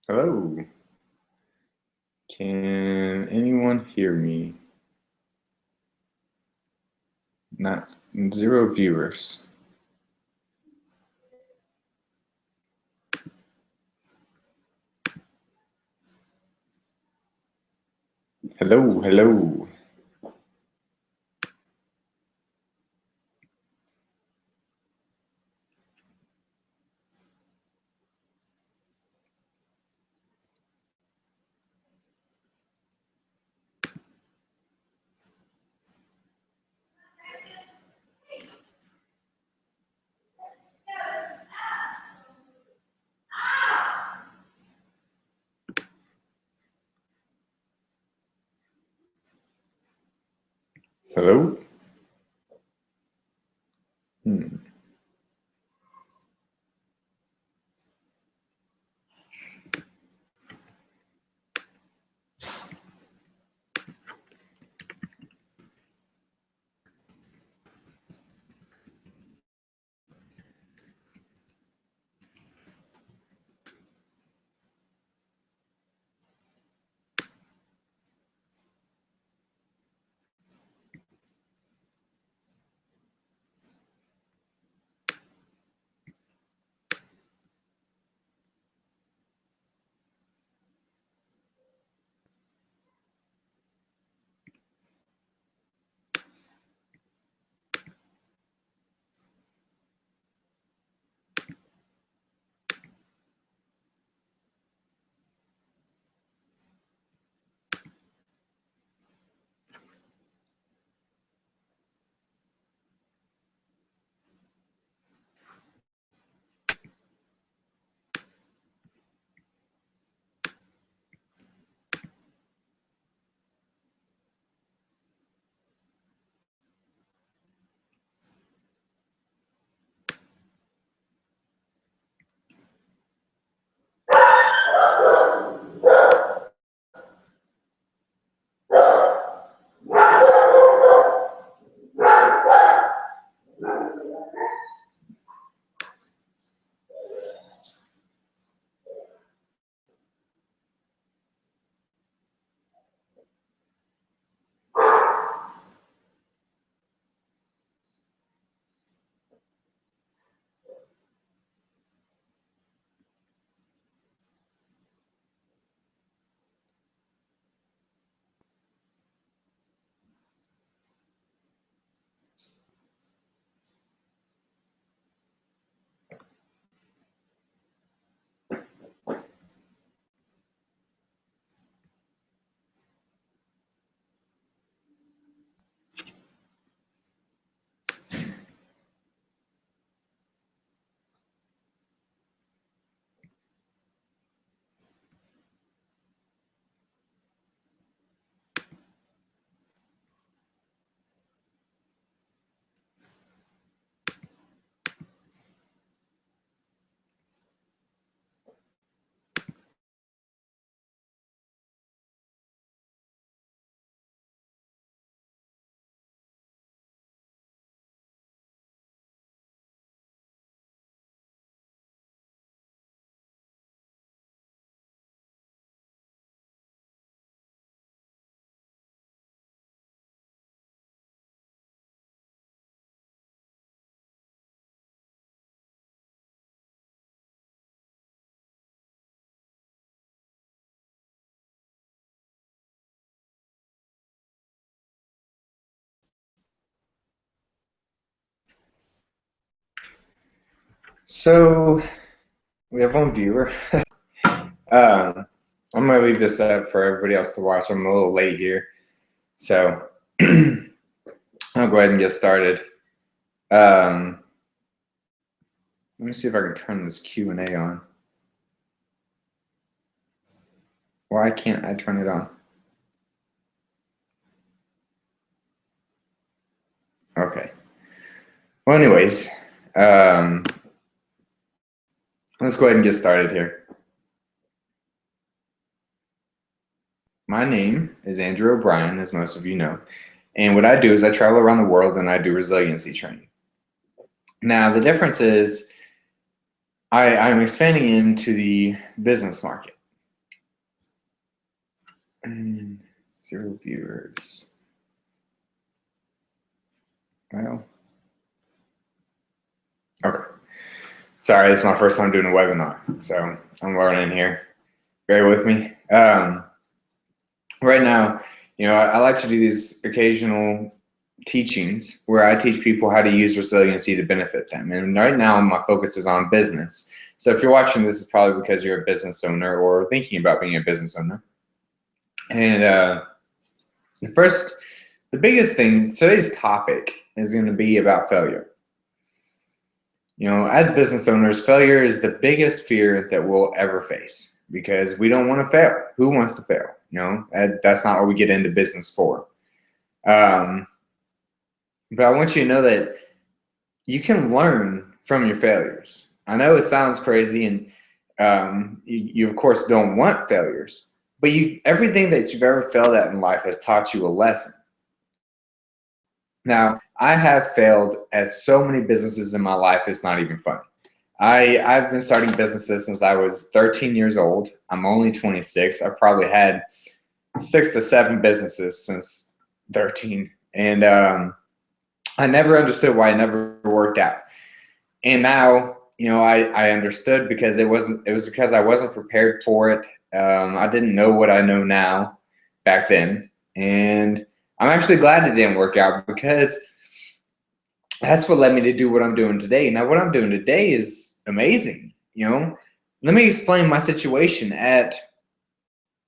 Hello. Can anyone hear me? Not zero viewers. Hello, hello. Hello? Hmm. So we have one viewer. I'm gonna leave this up for everybody else to watch. I'm a little late here. So I'll go ahead and get started. Let me see if I can turn this Q&A on. Why can't I turn it on? Okay. Well, anyways, let's go ahead and get started here. My name is Andrew O'Brien, as most of you know, and what I do is I travel around the world and I do resiliency training. Now, the difference is I'm expanding into the business market. And 0 viewers. Well, okay. Sorry, this is my first time doing a webinar, so I'm learning here. Bear with me. Right now, I like to do these occasional teachings where I teach people how to use resiliency to benefit them. And right now, my focus is on business. So if you're watching this, it's probably because you're a business owner or thinking about being a business owner. And the biggest thing, today's topic is going to be about failure. As business owners, failure is the biggest fear that we'll ever face because we don't want to fail. Who wants to fail? That's not what we get into business for. But I want you to know that you can learn from your failures. I know it sounds crazy, and you of course don't want failures, but everything that you've ever failed at in life has taught you a lesson. Now, I have failed at so many businesses in my life, it's not even funny. I've been starting businesses since I was 13 years old. I'm only 26. I've probably had 6 to 7 businesses since 13. And I never understood why it never worked out. And now, I understood because it was because I wasn't prepared for it. I didn't know what I know now back then. And I'm actually glad it didn't work out because that's what led me to do what I'm doing today. Now, what I'm doing today is amazing. Let me explain my situation.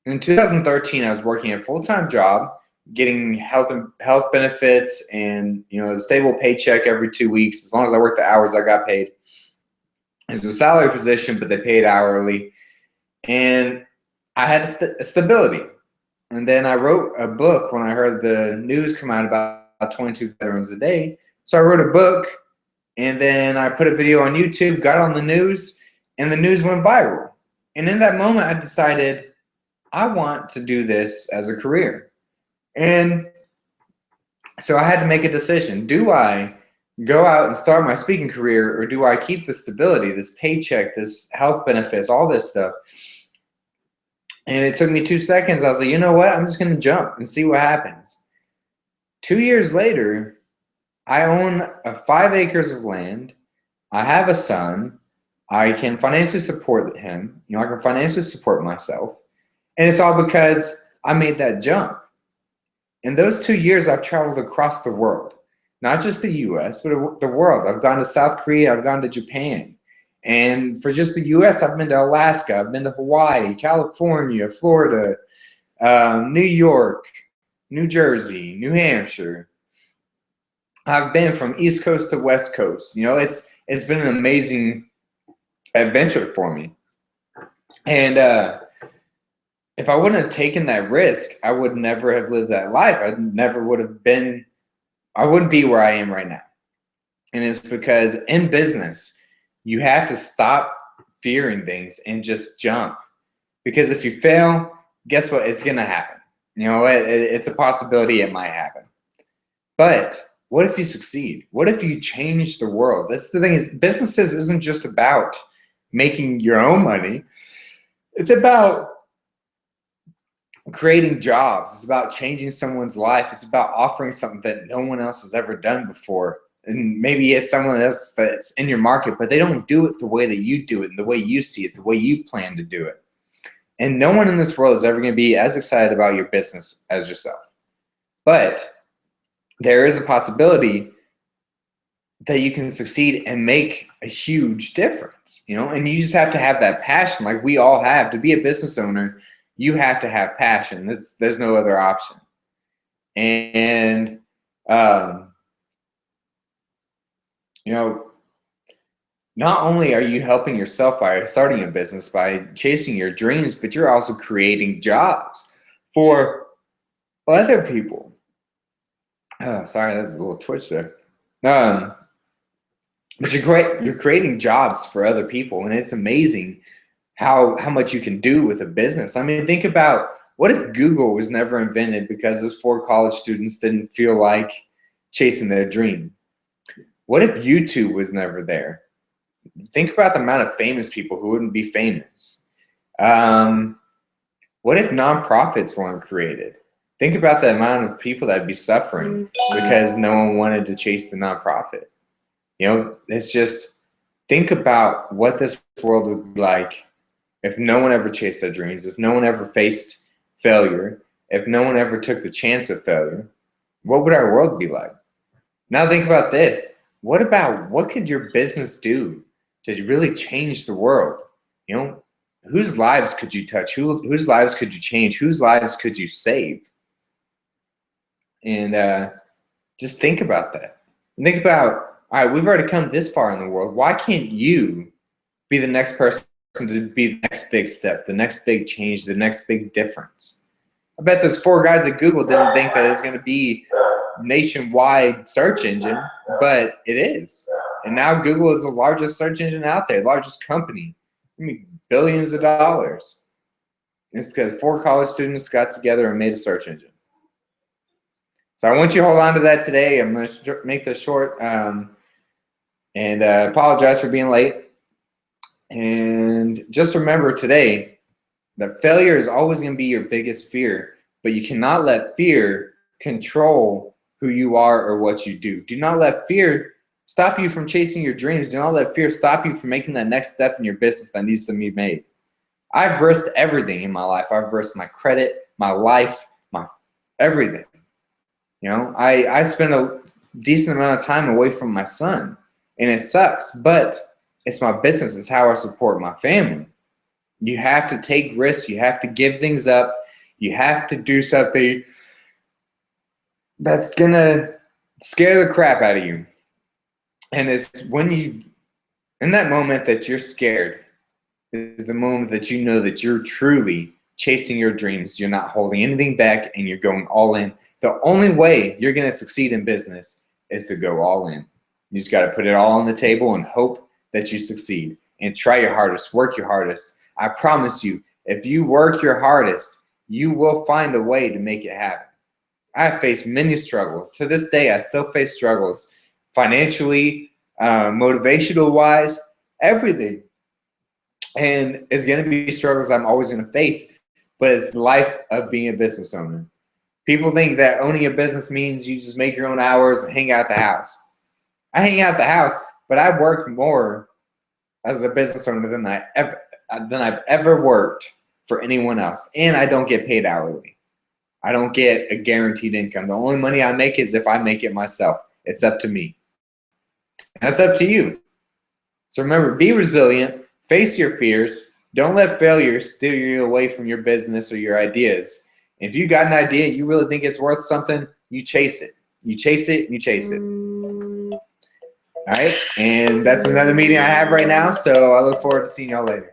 In 2013, I was working a full-time job, getting health benefits and a stable paycheck every 2 weeks. As long as I worked the hours, I got paid. It's a salary position, but they paid hourly, and I had a stability. And then I wrote a book when I heard the news come out about 22 veterans a day. So I wrote a book, and then I put a video on YouTube, got on the news, and the news went viral. And in that moment, I decided I want to do this as a career. And so I had to make a decision. Do I go out and start my speaking career, or do I keep the stability, this paycheck, this health benefits, all this stuff? And it took me 2 seconds. I was like, you know what? I'm just going to jump and see what happens. 2 years later, I own 5 acres of land. I have a son. I can financially support him. I can financially support myself. And it's all because I made that jump. In those 2 years, I've traveled across the world, not just the US, but the world. I've gone to South Korea. I've gone to Japan. And for just the US, I've been to Alaska, I've been to Hawaii, California, Florida, New York, New Jersey, New Hampshire. I've been from East Coast to West Coast. It's been an amazing adventure for me. And if I wouldn't have taken that risk, I would never have lived that life. I wouldn't be where I am right now. And it's because in business, you have to stop fearing things and just jump. Because if you fail, guess what? It's going to happen. It's a possibility it might happen. But what if you succeed? What if you change the world? That's the thing, is businesses isn't just about making your own money. It's about creating jobs. It's about changing someone's life. It's about offering something that no one else has ever done before. And maybe it's someone else that's in your market, but they don't do it the way that you do it, and the way you see it, the way you plan to do it. And no one in this world is ever going to be as excited about your business as yourself. But there is a possibility that you can succeed and make a huge difference, and you just have to have that passion, like we all have. To be a business owner, you have to have passion. There's no other option. And not only are you helping yourself by starting a business, by chasing your dreams, but you're also creating jobs for other people. Sorry, that's a little twitch there. But you're creating jobs for other people, and it's amazing how much you can do with a business. I mean, think about, what if Google was never invented because those 4 college students didn't feel like chasing their dream? What if YouTube was never there? Think about the amount of famous people who wouldn't be famous. What if nonprofits weren't created? Think about the amount of people that'd be suffering because no one wanted to chase the nonprofit. You know, it's just, think about what this world would be like if no one ever chased their dreams, if no one ever faced failure, if no one ever took the chance of failure. What would our world be like? Now think about this. What could your business do to really change the world? You know, whose lives could you touch? Whose lives could you change? Whose lives could you save? And just think about that. And think about, all right, we've already come this far in the world. Why can't you be the next person to be the next big step, the next big change, the next big difference? I bet those 4 guys at Google didn't think that it was going to be nationwide search engine, but it is. And now Google is the largest search engine out there, largest company. I mean, billions of dollars. It's because 4 college students got together and made a search engine. So I want you to hold on to that today. I'm going to make this short and apologize for being late. And just remember today that failure is always going to be your biggest fear, but you cannot let fear control who you are or what you do. Do not let fear stop you from chasing your dreams. Do not let fear stop you from making that next step in your business that needs to be made. I've risked everything in my life. I've risked my credit, my life, my everything. You know, I spend a decent amount of time away from my son, and it sucks, but it's my business. It's how I support my family. You have to take risks. You have to give things up. You have to do something that's going to scare the crap out of you. And it's when you, in that moment that you're scared, is the moment that you know that you're truly chasing your dreams. You're not holding anything back and you're going all in. The only way you're going to succeed in business is to go all in. You just got to put it all on the table and hope that you succeed and try your hardest, work your hardest. I promise you, if you work your hardest, you will find a way to make it happen. I have faced many struggles. To this day, I still face struggles financially, motivational wise, everything. And it's going to be struggles I'm always going to face, but it's the life of being a business owner. People think that owning a business means you just make your own hours and hang out the house. I hang out the house, but I work more as a business owner than I've ever worked for anyone else, and I don't get paid hourly. I don't get a guaranteed income. The only money I make is if I make it myself. It's up to me. And that's up to you. So remember, be resilient, face your fears. Don't let failure steer you away from your business or your ideas. If you got an idea, you really think it's worth something, you chase it. You chase it, you chase it. All right, and that's another meeting I have right now, so I look forward to seeing y'all later.